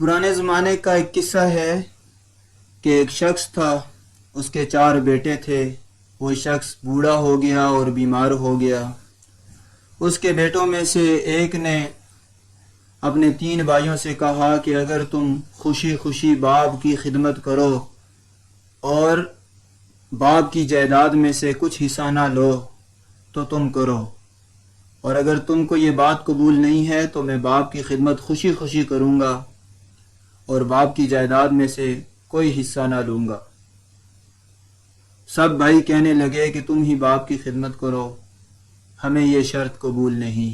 پرانے زمانے کا ایک قصہ ہے کہ ایک شخص تھا، اس کے 4 بیٹے تھے۔ وہ شخص بوڑھا ہو گیا اور بیمار ہو گیا۔ اس کے بیٹوں میں سے ایک نے اپنے 3 بھائیوں سے کہا کہ اگر تم خوشی خوشی باپ کی خدمت کرو اور باپ کی جائیداد میں سے کچھ حصہ نہ لو تو تم کرو، اور اگر تم کو یہ بات قبول نہیں ہے تو میں باپ کی خدمت خوشی خوشی کروں گا اور باپ کی جائیداد میں سے کوئی حصہ نہ لوں گا۔ سب بھائی کہنے لگے کہ تم ہی باپ کی خدمت کرو، ہمیں یہ شرط قبول نہیں۔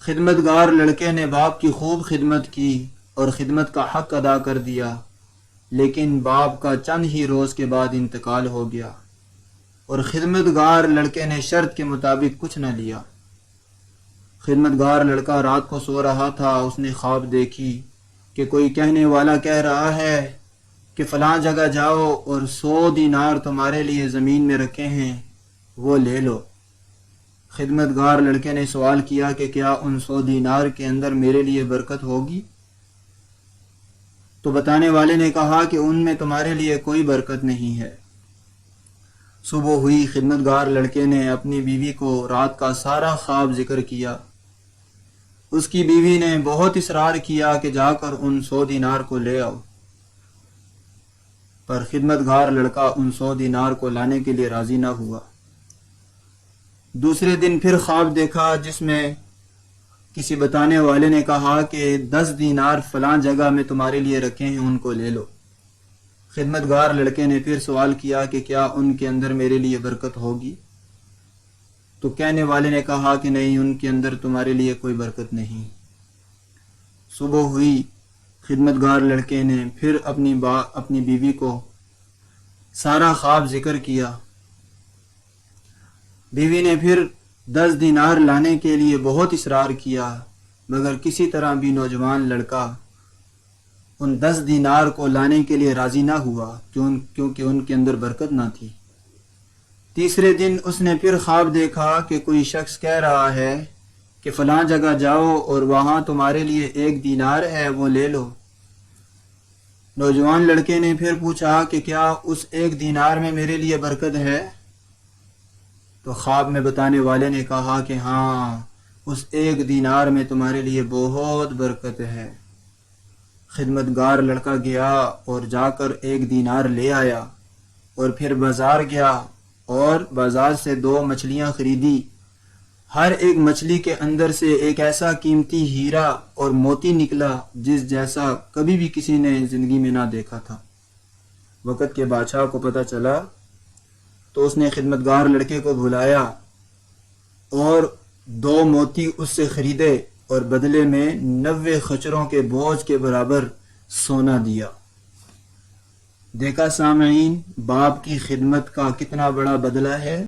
خدمتگار لڑکے نے باپ کی خوب خدمت کی اور خدمت کا حق ادا کر دیا، لیکن باپ کا چند ہی روز کے بعد انتقال ہو گیا اور خدمتگار لڑکے نے شرط کے مطابق کچھ نہ لیا۔ خدمتگار لڑکا رات کو سو رہا تھا، اس نے خواب دیکھی کہ کوئی کہنے والا کہہ رہا ہے کہ فلاں جگہ جاؤ اور 100 دینار تمہارے لیے زمین میں رکھے ہیں، وہ لے لو۔ خدمتگار لڑکے نے سوال کیا کہ کیا ان 100 دینار کے اندر میرے لیے برکت ہوگی؟ تو بتانے والے نے کہا کہ ان میں تمہارے لیے کوئی برکت نہیں ہے۔ صبح ہوئی، خدمتگار لڑکے نے اپنی بیوی کو رات کا سارا خواب ذکر کیا۔ اس کی بیوی نے بہت اصرار کیا کہ جا کر ان 100 دینار کو لے آؤ، پر خدمتگار لڑکا ان 100 دینار کو لانے کے لیے راضی نہ ہوا۔ دوسرے دن پھر خواب دیکھا جس میں کسی بتانے والے نے کہا کہ 10 دینار فلاں جگہ میں تمہارے لیے رکھے ہیں، ان کو لے لو۔ خدمتگار لڑکے نے پھر سوال کیا کہ کیا ان کے اندر میرے لیے برکت ہوگی؟ تو کہنے والے نے کہا کہ نہیں، ان کے اندر تمہارے لیے کوئی برکت نہیں۔ صبح ہوئی، خدمتگار لڑکے نے پھر اپنی بیوی کو سارا خواب ذکر کیا۔ بیوی نے پھر 10 دینار لانے کے لیے بہت اصرار کیا، مگر کسی طرح بھی نوجوان لڑکا ان 10 دینار کو لانے کے لیے راضی نہ ہوا، کیونکہ ان کے اندر برکت نہ تھی۔ تیسرے دن اس نے پھر خواب دیکھا کہ کوئی شخص کہہ رہا ہے کہ فلاں جگہ جاؤ اور وہاں تمہارے لیے 1 دینار ہے، وہ لے لو۔ نوجوان لڑکے نے پھر پوچھا کہ کیا اس 1 دینار میں میرے لیے برکت ہے؟ تو خواب میں بتانے والے نے کہا کہ ہاں، اس 1 دینار میں تمہارے لیے بہت برکت ہے۔ خدمتگار لڑکا گیا اور جا کر 1 دینار لے آیا، اور پھر بازار گیا اور بازار سے 2 مچھلیاں خریدی۔ ہر ایک مچھلی کے اندر سے ایک ایسا قیمتی ہیرا اور موتی نکلا جس جیسا کبھی بھی کسی نے زندگی میں نہ دیکھا تھا۔ وقت کے بادشاہ کو پتہ چلا تو اس نے خدمتگار لڑکے کو بلایا اور 2 موتی اس سے خریدے اور بدلے میں 90 خچروں کے بوجھ کے برابر سونا دیا۔ دیکھا سامعین، باپ کی خدمت کا کتنا بڑا بدلہ ہے۔